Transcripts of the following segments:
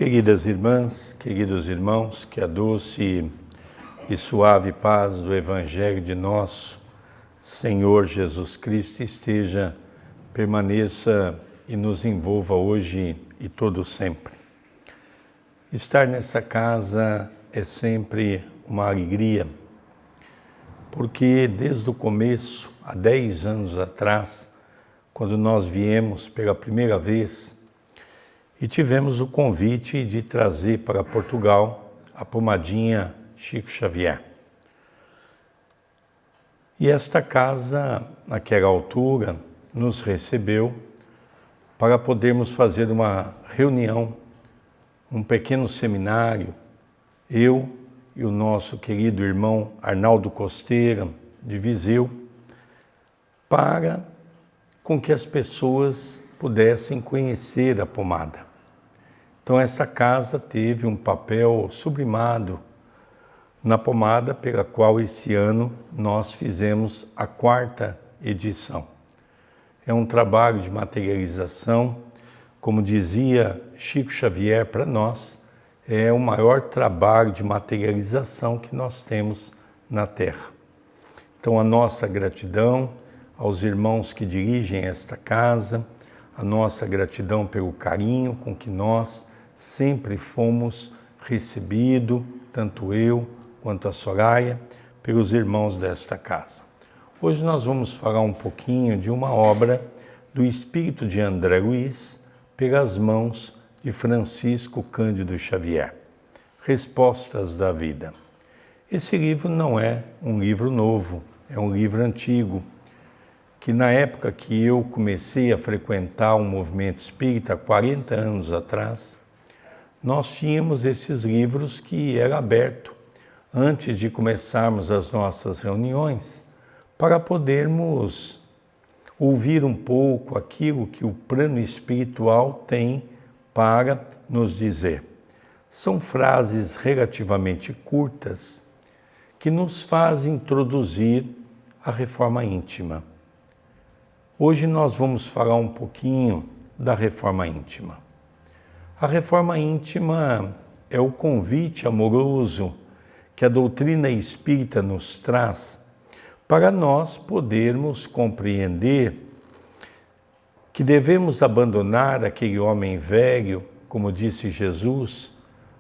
Queridas irmãs, queridos irmãos, que a doce e suave paz do Evangelho de nosso Senhor Jesus Cristo permaneça e nos envolva hoje e todo sempre. Estar nessa casa é sempre uma alegria, porque desde o começo, há 10 anos atrás, quando nós viemos pela primeira vez e tivemos o convite de trazer para Portugal a pomadinha Chico Xavier. E esta casa, naquela altura, nos recebeu para podermos fazer uma reunião, um pequeno seminário, eu e o nosso querido irmão Arnaldo Costeira, de Viseu, para com que as pessoas pudessem conhecer a pomada. Então essa casa teve um papel sublimado na pomada, pela qual esse ano nós fizemos a 4ª edição. É um trabalho de materialização, como dizia Chico Xavier para nós, é o maior trabalho de materialização que nós temos na Terra. Então a nossa gratidão aos irmãos que dirigem esta casa, a nossa gratidão pelo carinho com que nós sempre fomos recebidos, tanto eu quanto a Soraya, pelos irmãos desta casa. Hoje nós vamos falar um pouquinho de uma obra do espírito de André Luiz, pelas mãos de Francisco Cândido Xavier, Respostas da Vida. Esse livro não é um livro novo, é um livro antigo, que na época que eu comecei a frequentar o movimento espírita, há 40 anos atrás, nós tínhamos esses livros que era aberto antes de começarmos as nossas reuniões, para podermos ouvir um pouco aquilo que o plano espiritual tem para nos dizer. São frases relativamente curtas que nos fazem introduzir a reforma íntima. Hoje nós vamos falar um pouquinho da reforma íntima. A reforma íntima é o convite amoroso que a doutrina espírita nos traz para nós podermos compreender que devemos abandonar aquele homem velho, como disse Jesus,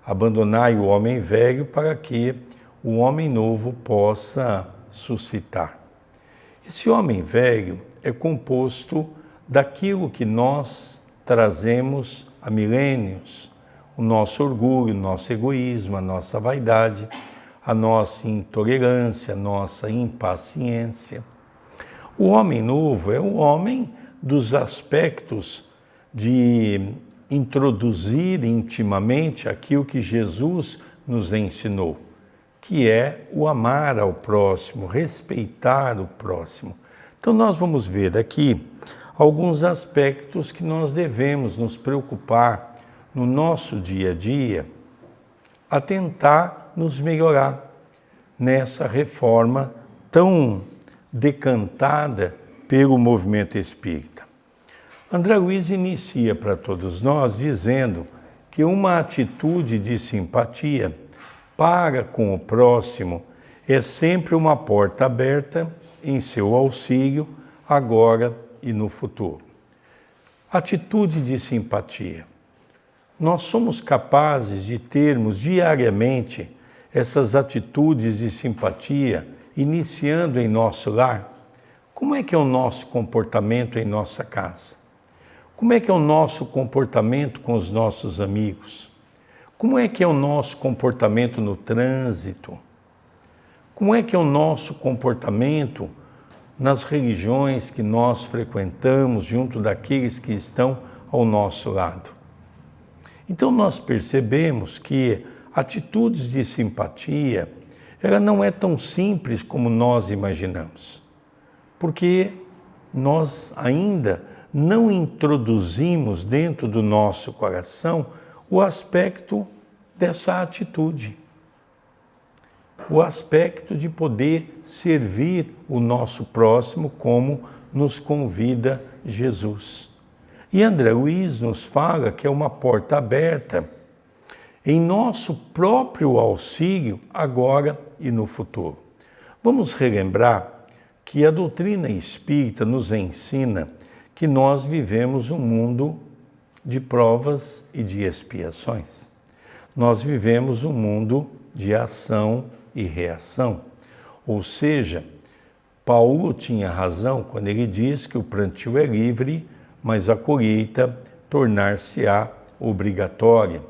abandonai o homem velho para que o homem novo possa suscitar. Esse homem velho é composto daquilo que nós trazemos há milênios, o nosso orgulho, o nosso egoísmo, a nossa vaidade, a nossa intolerância, a nossa impaciência. O homem novo é o homem dos aspectos de introduzir intimamente aquilo que Jesus nos ensinou, que é o amar ao próximo, respeitar o próximo. Então nós vamos ver aqui alguns aspectos que nós devemos nos preocupar no nosso dia a dia a tentar nos melhorar nessa reforma tão decantada pelo movimento espírita. André Luiz inicia para todos nós dizendo que uma atitude de simpatia para com o próximo é sempre uma porta aberta em seu auxílio, agora e no futuro. Atitude de simpatia. Nós somos capazes de termos diariamente essas atitudes de simpatia iniciando em nosso lar? Como é que é o nosso comportamento em nossa casa? Como é que é o nosso comportamento com os nossos amigos? Como é que é o nosso comportamento no trânsito? Como é que é o nosso comportamento nas religiões que nós frequentamos, junto daqueles que estão ao nosso lado? Então nós percebemos que atitudes de simpatia, ela não é tão simples como nós imaginamos, porque nós ainda não introduzimos dentro do nosso coração o aspecto dessa atitude. O aspecto de poder servir o nosso próximo como nos convida Jesus. E André Luiz nos fala que é uma porta aberta em nosso próprio auxílio, agora e no futuro. Vamos relembrar que a doutrina espírita nos ensina que nós vivemos um mundo de provas e de expiações. Nós vivemos um mundo de ação e reação. Ou seja, Paulo tinha razão quando ele diz que o plantio é livre, mas a colheita tornar-se-á obrigatória.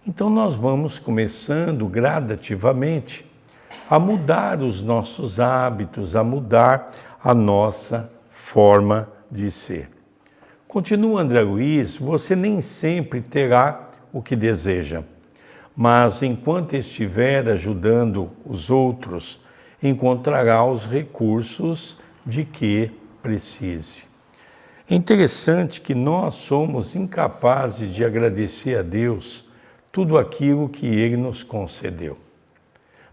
Então nós vamos começando gradativamente a mudar os nossos hábitos, a mudar a nossa forma de ser. Continua André Luiz, você nem sempre terá o que deseja, mas enquanto estiver ajudando os outros, encontrará os recursos de que precise. É interessante que nós somos incapazes de agradecer a Deus tudo aquilo que Ele nos concedeu.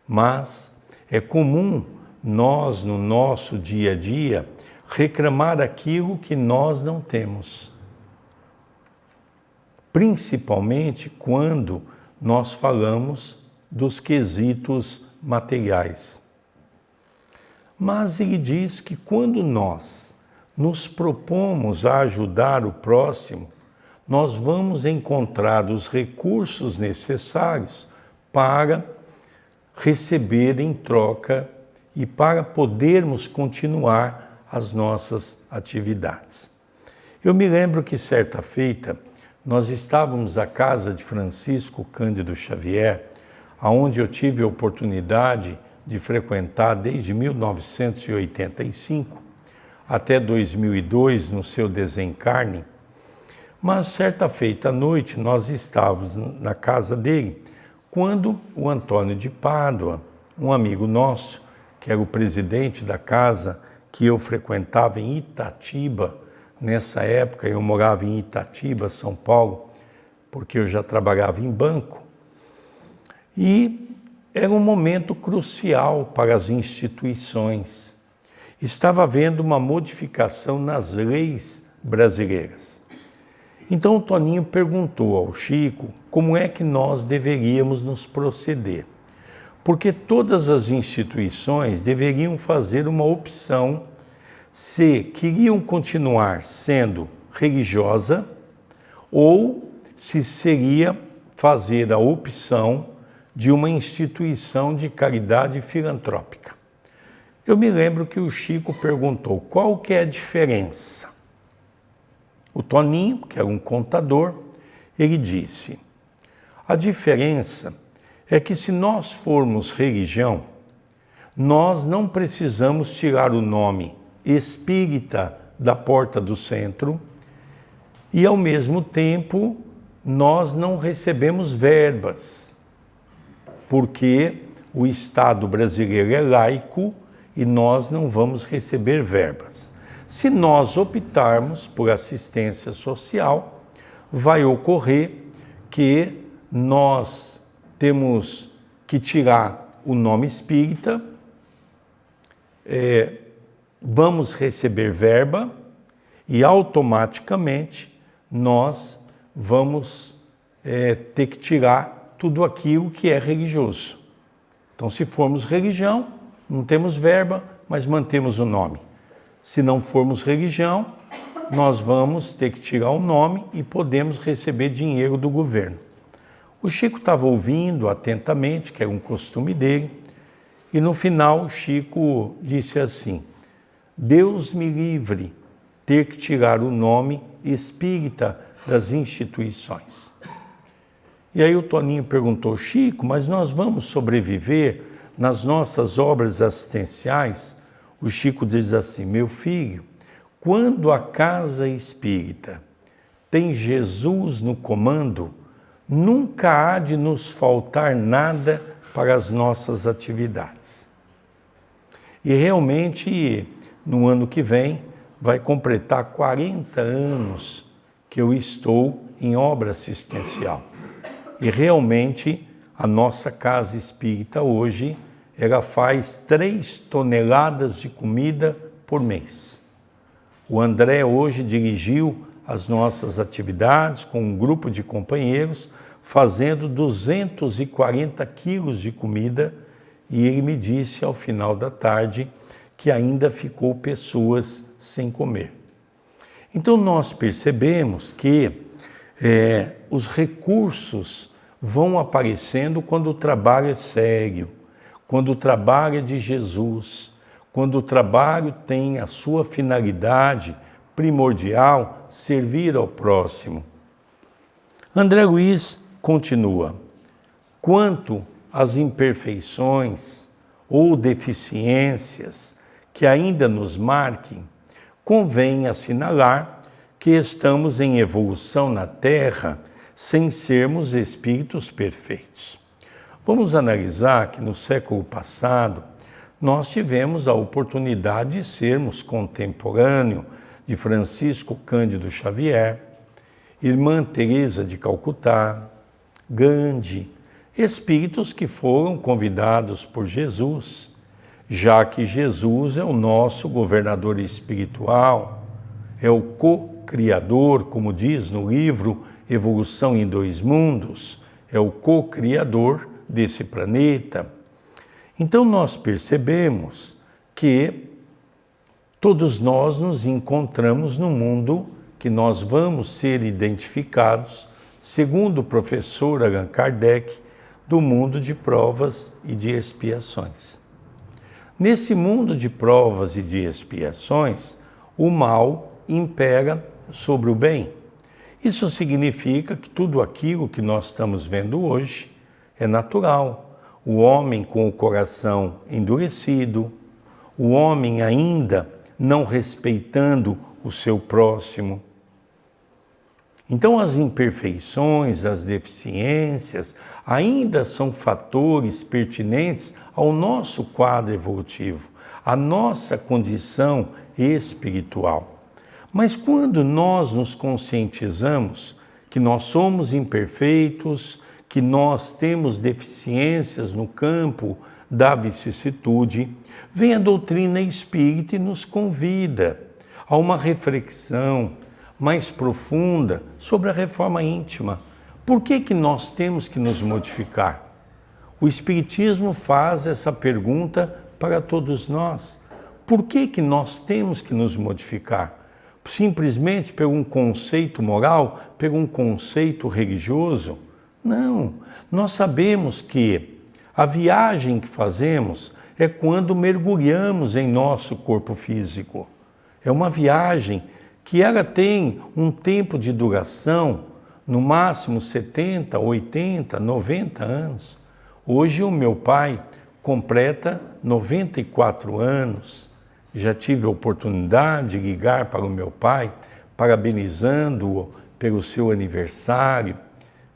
Mas é comum nós, no nosso dia a dia, reclamar aquilo que nós não temos. Principalmente quando nós falamos dos quesitos materiais. Mas ele diz que quando nós nos propomos a ajudar o próximo, nós vamos encontrar os recursos necessários para receber em troca e para podermos continuar as nossas atividades. Eu me lembro que certa feita nós estávamos à casa de Francisco Cândido Xavier, aonde eu tive a oportunidade de frequentar desde 1985 até 2002 no seu desencarne. Mas certa feita à noite nós estávamos na casa dele quando o Antônio de Pádua, um amigo nosso, que era o presidente da casa que eu frequentava em Itatiba, nessa época eu morava em Itatiba, São Paulo, porque eu já trabalhava em banco, e era um momento crucial para as instituições. Estava havendo uma modificação nas leis brasileiras. Então o Toninho perguntou ao Chico como é que nós deveríamos nos proceder. Porque todas as instituições deveriam fazer uma opção se queriam continuar sendo religiosa ou se seria fazer a opção de uma instituição de caridade filantrópica. Eu me lembro que o Chico perguntou qual que é a diferença. O Toninho, que era um contador, ele disse: a diferença é que se nós formos religião, nós não precisamos tirar o nome espírita da porta do centro e, ao mesmo tempo, nós não recebemos verbas, porque o Estado brasileiro é laico e nós não vamos receber verbas. Se nós optarmos por assistência social, vai ocorrer que nós temos que tirar o nome espírita, vamos receber verba e automaticamente nós vamos ter que tirar tudo aquilo que é religioso. Então, se formos religião, não temos verba, mas mantemos o nome. Se não formos religião, nós vamos ter que tirar o nome e podemos receber dinheiro do governo. O Chico estava ouvindo atentamente, que era um costume dele, e no final o Chico disse assim: Deus me livre ter que tirar o nome espírita das instituições. E aí o Toninho perguntou: Chico, mas nós vamos sobreviver nas nossas obras assistenciais? O Chico diz assim: meu filho, quando a casa espírita tem Jesus no comando, nunca há de nos faltar nada para as nossas atividades. E realmente, no ano que vem, vai completar 40 anos que eu estou em obra assistencial. E realmente, a nossa casa espírita hoje, ela faz 3 toneladas de comida por mês. O André hoje dirigiu as nossas atividades com um grupo de companheiros, fazendo 240 quilos de comida, e ele me disse ao final da tarde que ainda ficou pessoas sem comer. Então nós percebemos que os recursos vão aparecendo quando o trabalho é sério, quando o trabalho é de Jesus, quando o trabalho tem a sua finalidade primordial, servir ao próximo. André Luiz continua: quanto às imperfeições ou deficiências que ainda nos marquem, convém assinalar que estamos em evolução na Terra sem sermos espíritos perfeitos. Vamos analisar que no século passado nós tivemos a oportunidade de sermos contemporâneo de Francisco Cândido Xavier, Irmã Teresa de Calcutá, Gandhi, espíritos que foram convidados por Jesus, já que Jesus é o nosso governador espiritual, é o co-criador, como diz no livro Evolução em Dois Mundos, é o co-criador desse planeta. Então nós percebemos que todos nós nos encontramos no mundo que nós vamos ser identificados, segundo o professor Allan Kardec, do mundo de provas e de expiações. Nesse mundo de provas e de expiações, o mal impera sobre o bem. Isso significa que tudo aquilo que nós estamos vendo hoje é natural. O homem com o coração endurecido, o homem ainda não respeitando o seu próximo. Então as imperfeições, as deficiências, ainda são fatores pertinentes ao nosso quadro evolutivo, à nossa condição espiritual. Mas quando nós nos conscientizamos que nós somos imperfeitos, que nós temos deficiências no campo da vicissitude, vem a doutrina espírita e nos convida a uma reflexão mais profunda sobre a reforma íntima. Por que nós temos que nos modificar? O Espiritismo faz essa pergunta para todos nós. Por que nós temos que nos modificar? Simplesmente por um conceito moral, por um conceito religioso? Não, nós sabemos que a viagem que fazemos é quando mergulhamos em nosso corpo físico. É uma viagem que ela tem um tempo de duração, no máximo 70, 80, 90 anos. Hoje o meu pai completa 94 anos. Já tive a oportunidade de ligar para o meu pai, parabenizando-o pelo seu aniversário,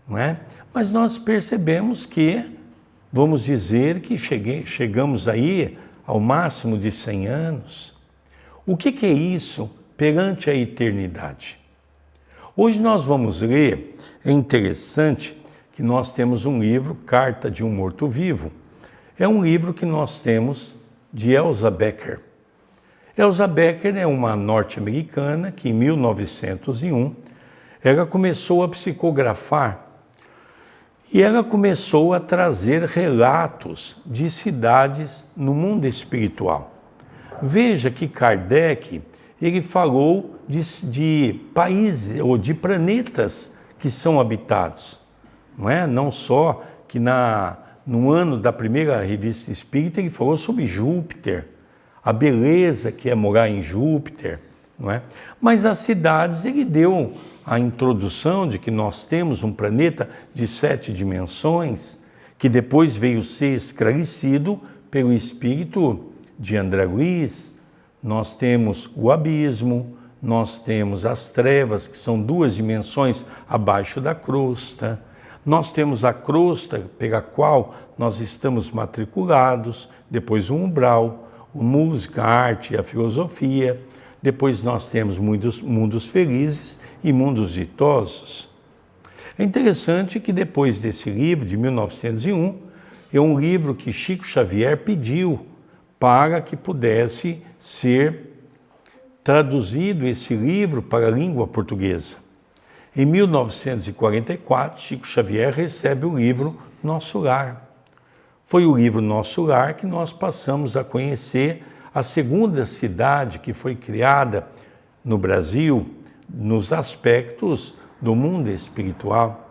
não é? Mas nós percebemos que, vamos dizer que chegamos aí ao máximo de 100 anos. O que é isso perante a eternidade? Hoje nós vamos ler, é interessante que nós temos um livro, Carta de um Morto-Vivo. É um livro que nós temos de Elsa Becker. Elsa Becker é uma norte-americana que em 1901 ela começou a psicografar e ela começou a trazer relatos de cidades no mundo espiritual. Veja que Kardec ele falou de países ou de planetas que são habitados. Não é? Não só que no ano da primeira revista espírita ele falou sobre Júpiter, a beleza que é morar em Júpiter, não é? Mas as cidades ele deu a introdução de que nós temos um planeta de 7 dimensões, que depois veio ser esclarecido pelo espírito de André Luiz. Nós temos o abismo, nós temos as trevas, que são 2 dimensões abaixo da crosta. Nós temos a crosta pela qual nós estamos matriculados, depois o umbral, a música, a arte e a filosofia. Depois nós temos muitos mundos felizes e mundos ditosos. É interessante que depois desse livro, de 1901, é um livro que Chico Xavier pediu para que pudesse ser traduzido esse livro para a língua portuguesa. Em 1944, Chico Xavier recebe o livro Nosso Lar. Foi o livro Nosso Lar que nós passamos a conhecer a segunda cidade que foi criada no Brasil nos aspectos do mundo espiritual.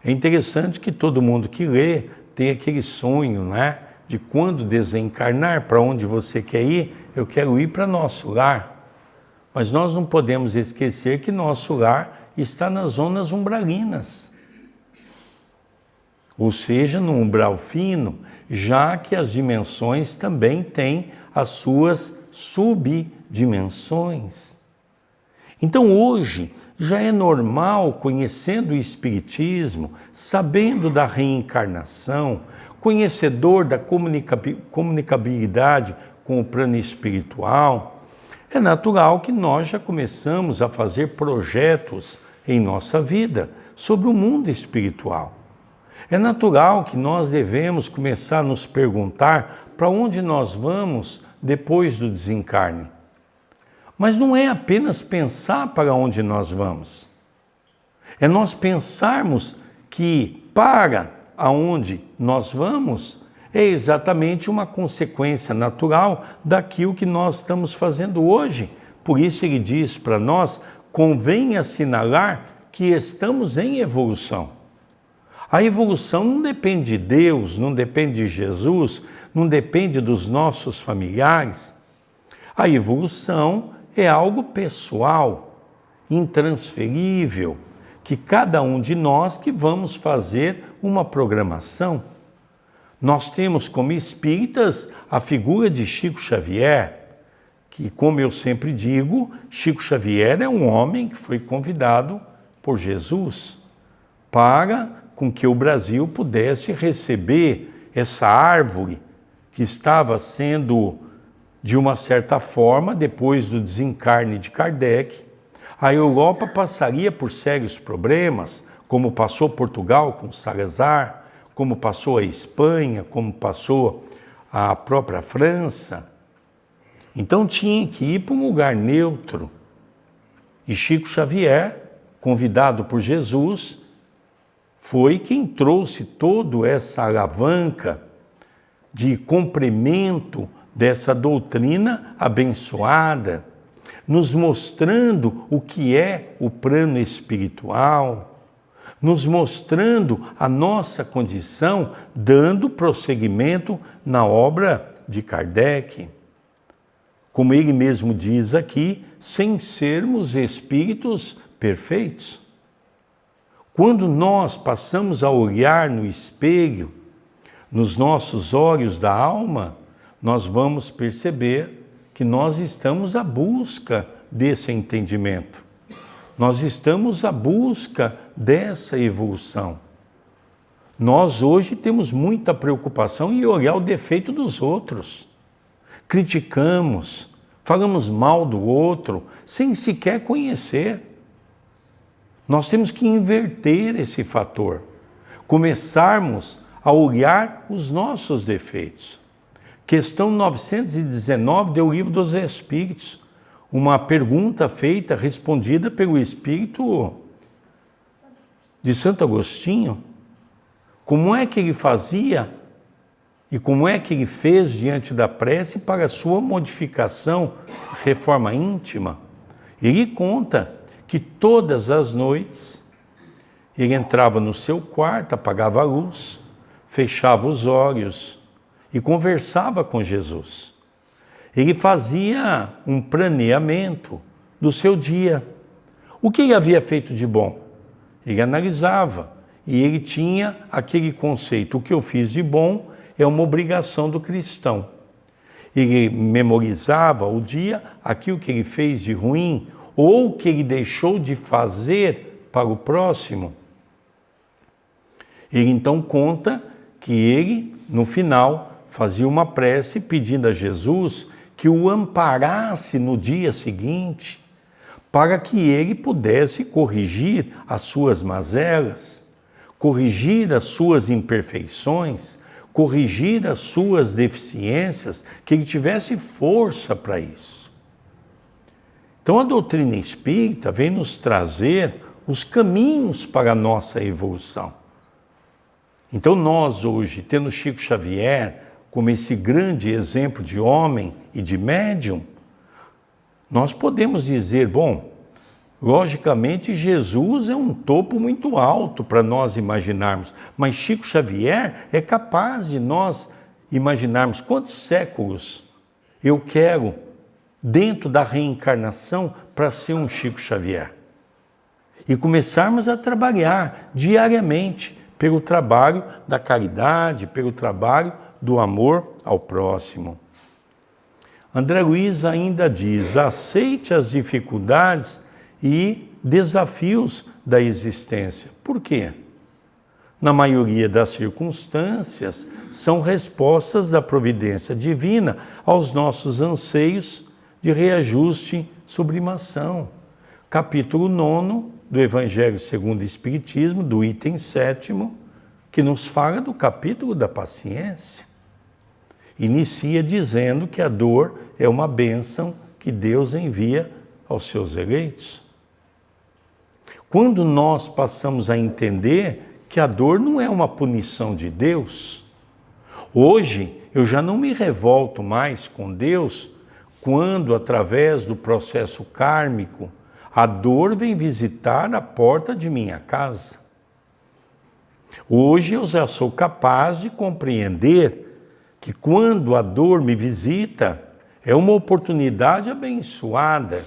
É interessante que todo mundo que lê tem aquele sonho, né? De quando desencarnar, para onde você quer ir, eu quero ir para Nosso Lar. Mas nós não podemos esquecer que Nosso Lar está nas zonas umbralinas. Ou seja, no umbral fino, já que as dimensões também têm as suas subdimensões. Então hoje já é normal, conhecendo o Espiritismo, sabendo da reencarnação, conhecedor da comunicabilidade com o plano espiritual, é natural que nós já começamos a fazer projetos em nossa vida sobre o mundo espiritual. É natural que nós devemos começar a nos perguntar para onde nós vamos depois do desencarne. Mas não é apenas pensar para onde nós vamos. É nós pensarmos que para aonde nós vamos é exatamente uma consequência natural daquilo que nós estamos fazendo hoje. Por isso ele diz para nós, convém assinalar que estamos em evolução. A evolução não depende de Deus, não depende de Jesus, não depende dos nossos familiares. A evolução é algo pessoal, intransferível, que cada um de nós que vamos fazer uma programação. Nós temos como espíritas a figura de Chico Xavier, que, como eu sempre digo, Chico Xavier é um homem que foi convidado por Jesus para com que o Brasil pudesse receber essa árvore que estava sendo, de uma certa forma, depois do desencarne de Kardec, a Europa passaria por sérios problemas, como passou Portugal com Salazar, como passou a Espanha, como passou a própria França. Então tinha que ir para um lugar neutro. E Chico Xavier, convidado por Jesus, foi quem trouxe toda essa alavanca de complemento dessa doutrina abençoada, nos mostrando o que é o plano espiritual, nos mostrando a nossa condição, dando prosseguimento na obra de Kardec. Como ele mesmo diz aqui, sem sermos espíritos perfeitos. Quando nós passamos a olhar no espelho, nos nossos olhos da alma, nós vamos perceber que nós estamos à busca desse entendimento. Nós estamos à busca dessa evolução. Nós hoje temos muita preocupação em olhar o defeito dos outros. Criticamos, falamos mal do outro, sem sequer conhecer. Nós temos que inverter esse fator, começarmos a olhar os nossos defeitos. Questão 919 do Livro dos Espíritos, uma pergunta feita, respondida pelo Espírito de Santo Agostinho. Como é que ele fazia e como é que ele fez diante da prece para a sua modificação, reforma íntima? Ele conta que todas as noites ele entrava no seu quarto, apagava a luz, fechava os olhos e conversava com Jesus. Ele fazia um planeamento do seu dia. O que ele havia feito de bom? Ele analisava e ele tinha aquele conceito: o que eu fiz de bom é uma obrigação do cristão. Ele memorizava o dia, aquilo que ele fez de ruim ou que ele deixou de fazer para o próximo. Ele então conta que ele, no final, fazia uma prece pedindo a Jesus que o amparasse no dia seguinte, para que ele pudesse corrigir as suas mazelas, corrigir as suas imperfeições, corrigir as suas deficiências, que ele tivesse força para isso. Então a doutrina espírita vem nos trazer os caminhos para a nossa evolução. Então nós hoje, tendo Chico Xavier como esse grande exemplo de homem e de médium, nós podemos dizer, bom, logicamente Jesus é um topo muito alto para nós imaginarmos, mas Chico Xavier é capaz de nós imaginarmos quantos séculos eu quero dentro da reencarnação para ser um Chico Xavier. E começarmos a trabalhar diariamente pelo trabalho da caridade, pelo trabalho do amor ao próximo. André Luiz ainda diz, aceite as dificuldades e desafios da existência. Por quê? Na maioria das circunstâncias, são respostas da providência divina aos nossos anseios de reajuste, sublimação. Capítulo 9 do Evangelho segundo o Espiritismo, do item 7º, que nos fala do capítulo da paciência. Inicia dizendo que a dor é uma bênção que Deus envia aos seus eleitos. Quando nós passamos a entender que a dor não é uma punição de Deus, hoje eu já não me revolto mais com Deus quando, através do processo kármico, a dor vem visitar a porta de minha casa. Hoje eu já sou capaz de compreender que quando a dor me visita, é uma oportunidade abençoada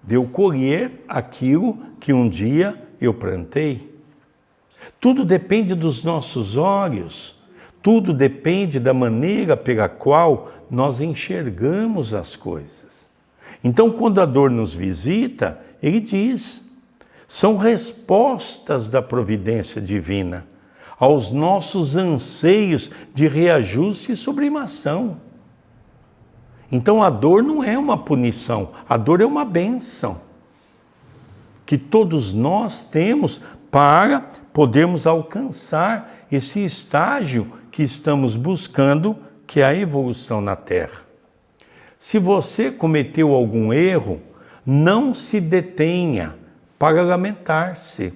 de eu colher aquilo que um dia eu plantei. Tudo depende dos nossos olhos, tudo depende da maneira pela qual nós enxergamos as coisas. Então, quando a dor nos visita, ele diz, são respostas da providência divina aos nossos anseios de reajuste e sublimação. Então a dor não é uma punição, a dor é uma bênção que todos nós temos para podermos alcançar esse estágio que estamos buscando, que é a evolução na Terra. Se você cometeu algum erro, não se detenha para lamentar-se.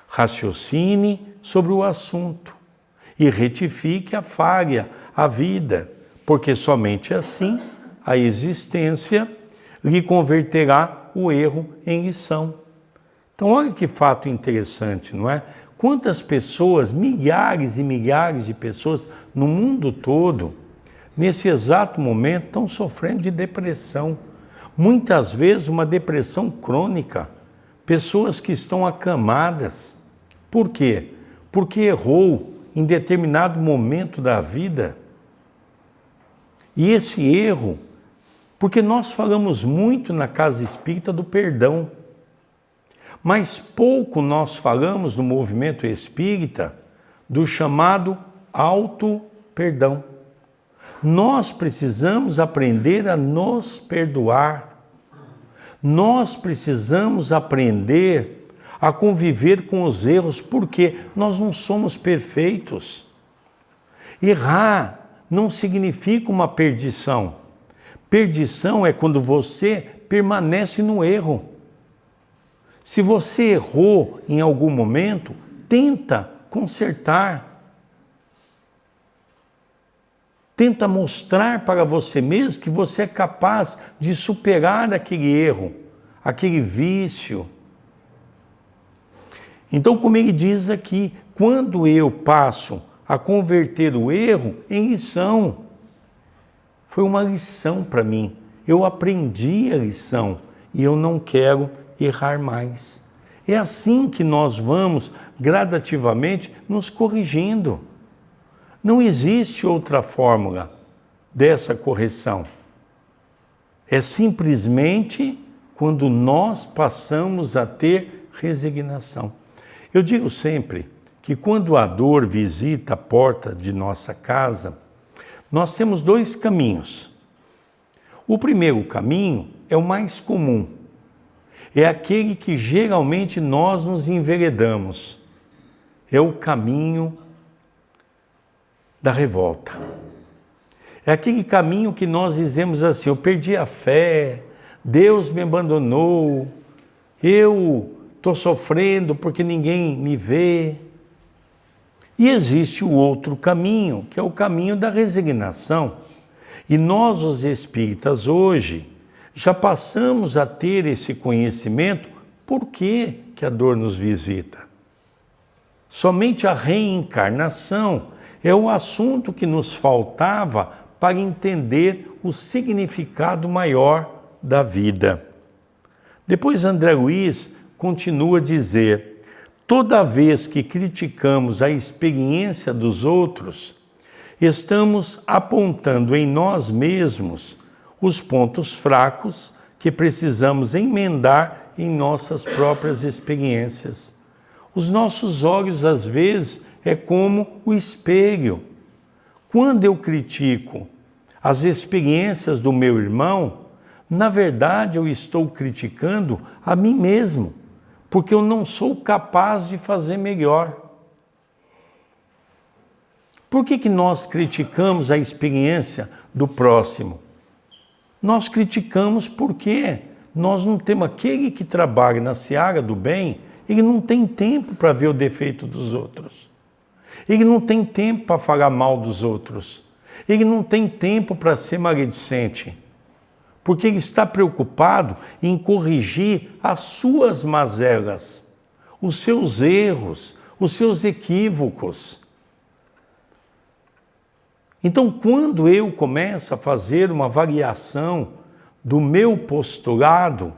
Raciocine sobre o assunto e retifique a falha, a vida, porque somente assim a existência lhe converterá o erro em lição. Então, olha que fato interessante, não é? Quantas pessoas, milhares e milhares de pessoas no mundo todo, nesse exato momento, estão sofrendo de depressão. Muitas vezes uma depressão crônica. Pessoas que estão acamadas. Por quê? Porque errou em determinado momento da vida. E esse erro, porque nós falamos muito na Casa Espírita do perdão, mas pouco nós falamos no movimento espírita do chamado auto-perdão. Nós precisamos aprender a nos perdoar. Nós precisamos aprender a conviver com os erros, porque nós não somos perfeitos. Errar não significa uma perdição. Perdição é quando você permanece no erro. Se você errou em algum momento, tenta consertar. Tenta mostrar para você mesmo que você é capaz de superar aquele erro, aquele vício. Então, como ele diz aqui, quando eu passo a converter o erro em lição, foi uma lição para mim. Eu aprendi a lição e eu não quero errar mais. É assim que nós vamos gradativamente nos corrigindo. Não existe outra fórmula dessa correção. É simplesmente quando nós passamos a ter resignação. Eu digo sempre que quando a dor visita a porta de nossa casa, nós temos dois caminhos. O primeiro caminho é o mais comum. É aquele que geralmente nós nos enveredamos. É o caminho da revolta. É aquele caminho que nós dizemos assim, eu perdi a fé, Deus me abandonou, eu estou sofrendo porque ninguém me vê. E existe o outro caminho, que é o caminho da resignação. E nós, os espíritas, hoje, já passamos a ter esse conhecimento. Por que a dor nos visita? Somente a reencarnação é o assunto que nos faltava para entender o significado maior da vida. Depois André Luiz continua a dizer: toda vez que criticamos a experiência dos outros, estamos apontando em nós mesmos os pontos fracos que precisamos emendar em nossas próprias experiências. Os nossos olhos, às vezes, é como o espelho. Quando eu critico as experiências do meu irmão, na verdade eu estou criticando a mim mesmo, porque eu não sou capaz de fazer melhor. Por que nós criticamos a experiência do próximo? Nós criticamos porque nós não temos aquele que trabalha na seara do bem, ele não tem tempo para ver o defeito dos outros. Ele não tem tempo para falar mal dos outros. Ele não tem tempo para ser maledicente. Porque ele está preocupado em corrigir as suas mazelas, os seus erros, os seus equívocos. Então, quando eu começo a fazer uma avaliação do meu postulado,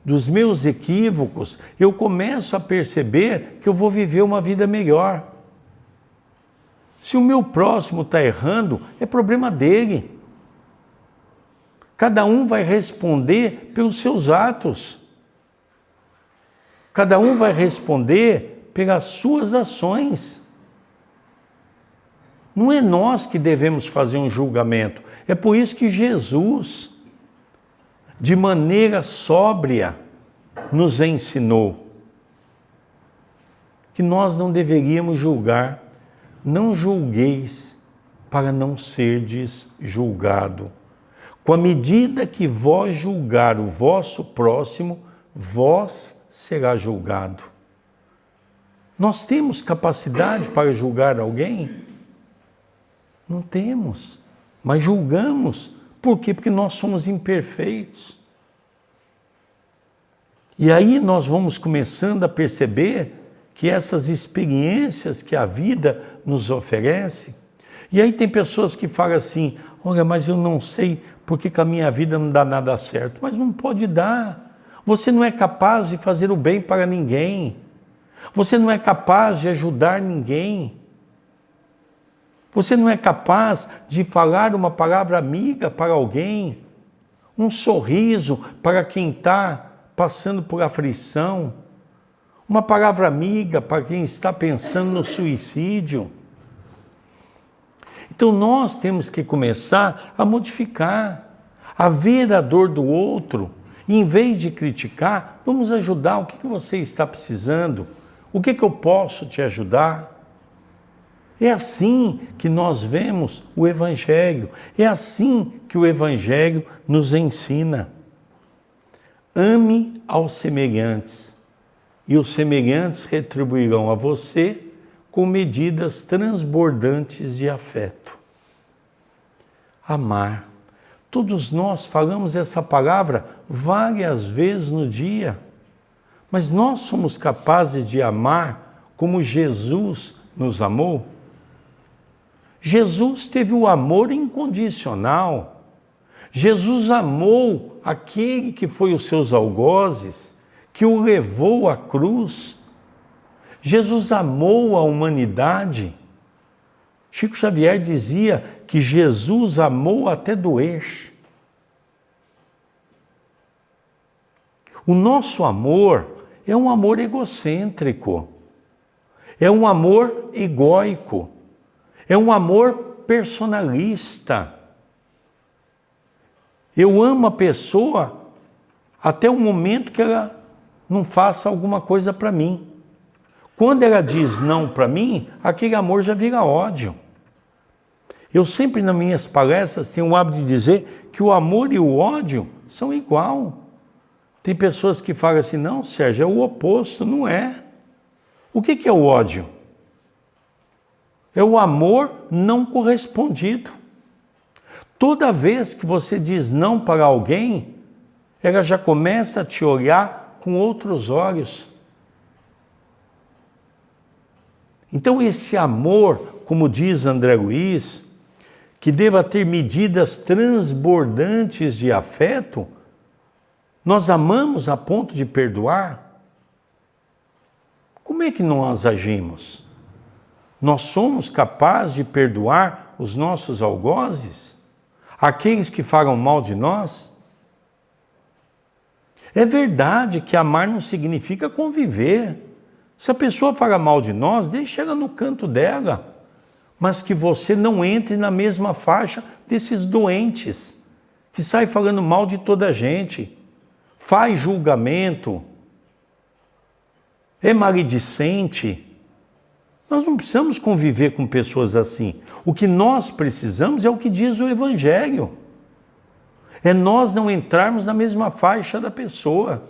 dos meus equívocos, eu começo a perceber que eu vou viver uma vida melhor. Se o meu próximo está errando, é problema dele. Cada um vai responder pelos seus atos. Cada um vai responder pelas suas ações. Não é nós que devemos fazer um julgamento. É por isso que Jesus, de maneira sóbria, nos ensinou que nós não deveríamos julgar. Não julgueis para não serdes julgado. Com a medida que vós julgar o vosso próximo, vós será julgado. Nós temos capacidade para julgar alguém? Não temos, mas julgamos. Por quê? Porque nós somos imperfeitos. E aí nós vamos começando a perceber que essas experiências que a vida nos oferece, e aí tem pessoas que falam assim: olha, mas eu não sei porque que a minha vida não dá nada certo. Mas não pode dar. Você não é capaz de fazer o bem para ninguém. Você não é capaz de ajudar ninguém. Você não é capaz de falar uma palavra amiga para alguém, um sorriso para quem está passando por aflição, uma palavra amiga para quem está pensando no suicídio. Então nós temos que começar a modificar, a ver a dor do outro, e em vez de criticar, vamos ajudar. O que você está precisando? O que eu posso te ajudar? É assim que nós vemos o Evangelho, é assim que o Evangelho nos ensina. Ame aos semelhantes, e os semelhantes retribuirão a você com medidas transbordantes de afeto. Amar. Todos nós falamos essa palavra várias vezes no dia, mas nós somos capazes de amar como Jesus nos amou? Jesus teve o amor incondicional. Jesus amou aquele que foi os seus algozes, que o levou à cruz. Jesus amou a humanidade. Chico Xavier dizia que Jesus amou até doer. O nosso amor é um amor egocêntrico, é um amor egóico, é um amor personalista. Eu amo a pessoa até o momento que ela não faça alguma coisa para mim. Quando ela diz não para mim, aquele amor já vira ódio. Eu sempre nas minhas palestras tenho o hábito de dizer que o amor e o ódio são igual. Tem pessoas que falam assim, não, Sérgio, é o oposto, não é. O que é o ódio? É o amor não correspondido. Toda vez que você diz não para alguém, ela já começa a te olhar com outros olhos. Então esse amor, como diz André Luiz, que deva ter medidas transbordantes de afeto, nós amamos a ponto de perdoar? Como é que nós agimos? Nós somos capazes de perdoar os nossos algozes? Aqueles que falam mal de nós? É verdade que amar não significa conviver. Se a pessoa fala mal de nós, deixa ela no canto dela. Mas que você não entre na mesma faixa desses doentes, que saem falando mal de toda a gente, faz julgamento, é maledicente. Nós não precisamos conviver com pessoas assim. O que nós precisamos é o que diz o Evangelho. É nós não entrarmos na mesma faixa da pessoa.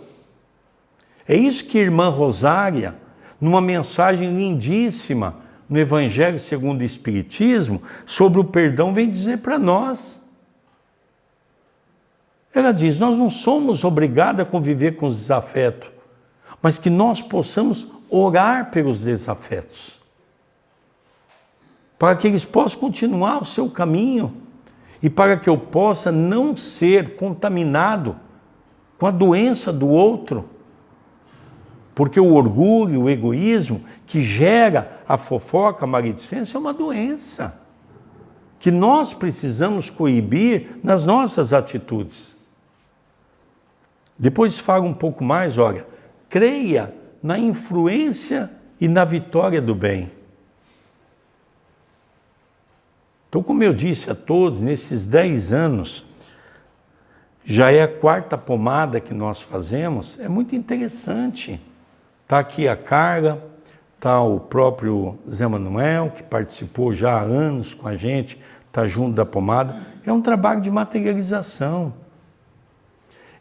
É isso que a irmã Rosária, numa mensagem lindíssima no Evangelho segundo o Espiritismo, sobre o perdão, vem dizer para nós. Ela diz, nós não somos obrigados a conviver com os desafetos, mas que nós possamos orar pelos desafetos, para que eles possam continuar o seu caminho e para que eu possa não ser contaminado com a doença do outro. Porque o orgulho, o egoísmo, que gera a fofoca, a maledicência, é uma doença que nós precisamos coibir nas nossas atitudes. Depois fala um pouco mais, olha, creia na influência e na vitória do bem. Então, como eu disse a todos, nesses 10 anos, já é a 4ª pomada que nós fazemos, é muito interessante. Está aqui a Carla, está o próprio Zé Manuel, que participou já há anos com a gente, está junto da pomada. É um trabalho de materialização.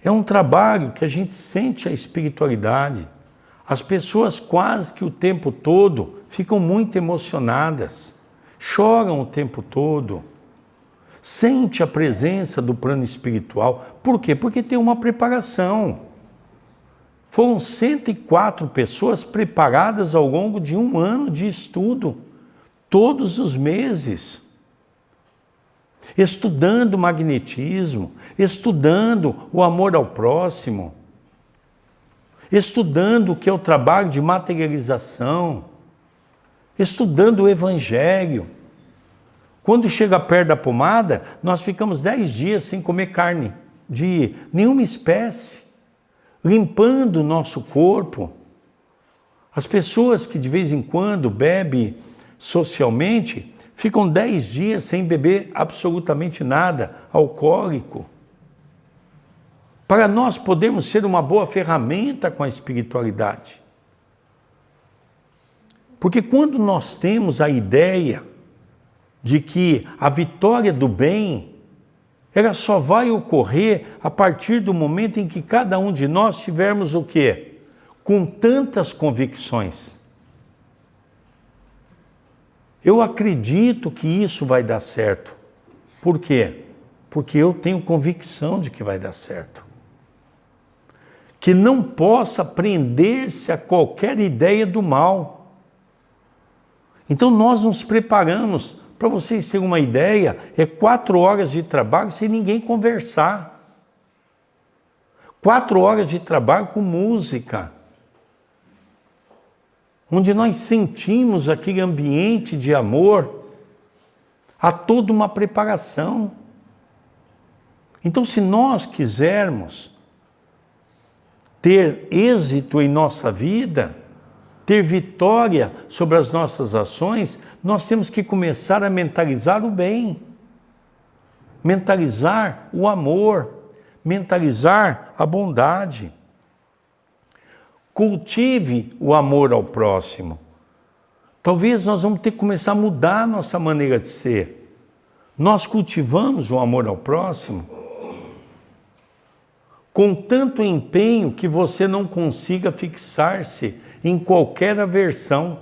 É um trabalho que a gente sente a espiritualidade. As pessoas quase que o tempo todo ficam muito emocionadas, choram o tempo todo, sente a presença do plano espiritual. Por quê? Porque tem uma preparação. Foram 104 pessoas preparadas ao longo de 1 ano de estudo, todos os meses, estudando magnetismo, estudando o amor ao próximo, estudando o que é o trabalho de materialização, estudando o Evangelho. Quando chega perto da pomada, nós ficamos 10 dias sem comer carne de nenhuma espécie, limpando o nosso corpo. As pessoas que de vez em quando bebem socialmente, ficam 10 dias sem beber absolutamente nada alcoólico. Para nós podermos ser uma boa ferramenta com a espiritualidade. Porque quando nós temos a ideia de que a vitória do bem, ela só vai ocorrer a partir do momento em que cada um de nós tivermos o quê? Com tantas convicções. Eu acredito que isso vai dar certo. Por quê? Porque eu tenho convicção de que vai dar certo. Que não possa prender-se a qualquer ideia do mal. Então nós nos preparamos. Para vocês terem uma ideia, é 4 horas de trabalho sem ninguém conversar. 4 horas de trabalho com música. Onde nós sentimos aquele ambiente de amor. Há toda uma preparação. Então, se nós quisermos ter êxito em nossa vida, ter vitória sobre as nossas ações, nós temos que começar a mentalizar o bem, mentalizar o amor, mentalizar a bondade. Cultive o amor ao próximo. Talvez nós vamos ter que começar a mudar a nossa maneira de ser. Nós cultivamos o amor ao próximo. com tanto empenho que você não consiga fixar-se em qualquer aversão.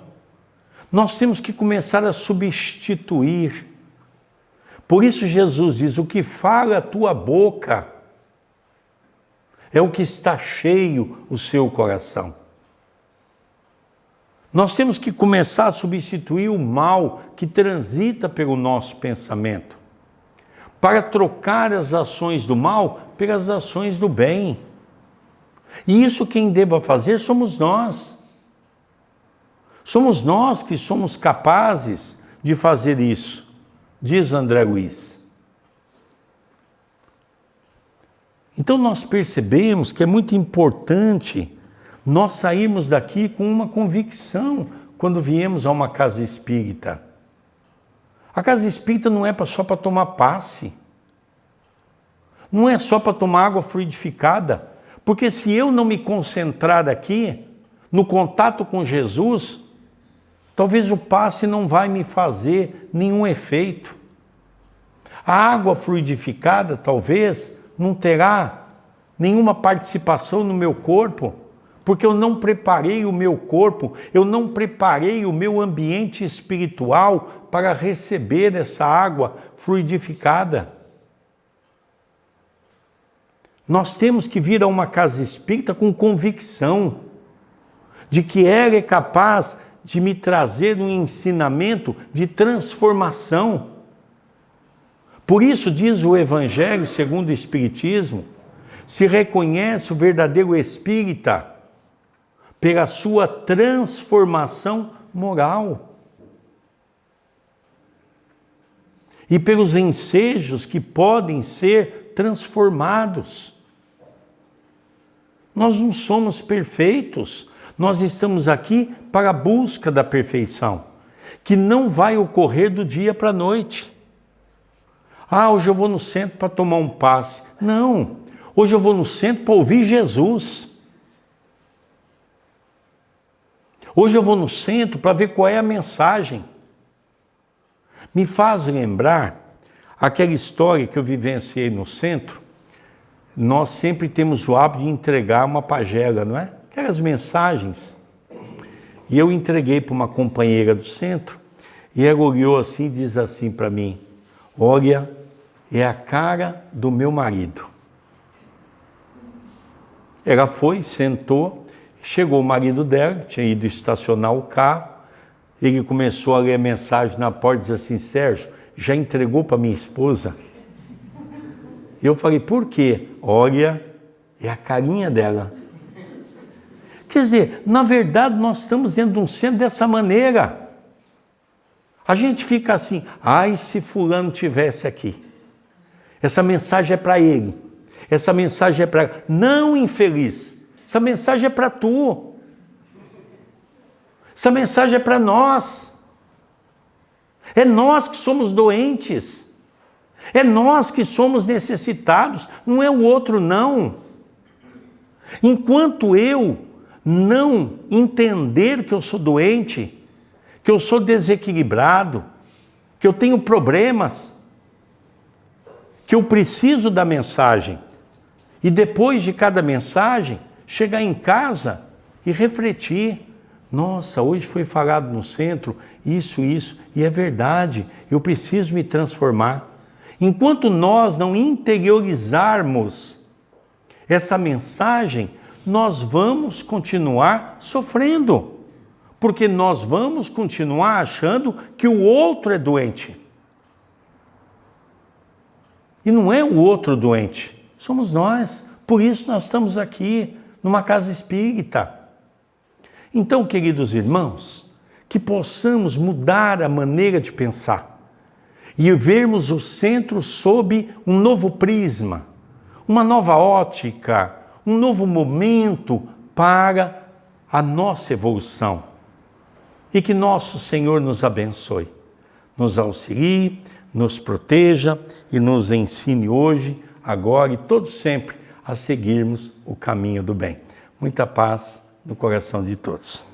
Nós temos que começar a substituir. Por isso Jesus diz, o que fala a tua boca é o que está cheio o seu coração. Nós temos que começar a substituir o mal que transita pelo nosso pensamento, para trocar as ações do mal pelas ações do bem. E isso quem deva fazer somos nós. Somos nós que somos capazes de fazer isso, diz André Luiz. Então nós percebemos que é muito importante nós sairmos daqui com uma convicção quando viemos a uma casa espírita. A casa espírita não é só para tomar passe. Não é só para tomar água fluidificada. Porque se eu não me concentrar aqui, no contato com Jesus, talvez o passe não vai me fazer nenhum efeito. A água fluidificada, talvez, não terá nenhuma participação no meu corpo, porque eu não preparei o meu corpo, eu não preparei o meu ambiente espiritual para receber essa água fluidificada. Nós temos que vir a uma casa espírita com convicção de que ela é capaz de me trazer um ensinamento de transformação. Por isso diz o Evangelho segundo o Espiritismo, se reconhece o verdadeiro espírita pela sua transformação moral e pelos ensejos que podem ser transformados. Nós não somos perfeitos, nós estamos aqui para a busca da perfeição, que não vai ocorrer do dia para a noite. Hoje eu vou no centro para tomar um passe. Não, hoje eu vou no centro para ouvir Jesus. Hoje eu vou no centro para ver qual é a mensagem. Me faz lembrar aquela história que eu vivenciei no centro. Nós sempre temos o hábito de entregar uma pagela, não é? Aquelas mensagens. E eu entreguei para uma companheira do centro, e ela olhou assim e diz assim para mim, olha, é a cara do meu marido. Ela foi, sentou, chegou o marido dela, tinha ido estacionar o carro, ele começou a ler a mensagem na porta e disse assim, Sérgio, já entregou para minha esposa? Eu falei, por quê? Olha, é a carinha dela. Quer dizer, na verdade nós estamos dentro de um centro dessa maneira. A gente fica assim, ai se fulano tivesse aqui. Essa mensagem é para ele. Essa mensagem é para... Não, infeliz. Essa mensagem é para tu. Essa mensagem é para nós. É nós que somos doentes. É nós que somos necessitados. Não é o outro, não. Enquanto eu não entender que eu sou doente, que eu sou desequilibrado, que eu tenho problemas, que eu preciso da mensagem, e depois de cada mensagem, chegar em casa e refletir. Nossa, hoje foi falado no centro, isso, e é verdade, eu preciso me transformar. Enquanto nós não interiorizarmos essa mensagem, nós vamos continuar sofrendo, porque nós vamos continuar achando que o outro é doente. E não é o outro doente, somos nós. Por isso nós estamos aqui, numa casa espírita. Então, queridos irmãos, que possamos mudar a maneira de pensar e vermos o centro sob um novo prisma, uma nova ótica, um novo momento para a nossa evolução. E que nosso Senhor nos abençoe, nos auxilie, nos proteja e nos ensine hoje, agora e todos sempre a seguirmos o caminho do bem. Muita paz no coração de todos.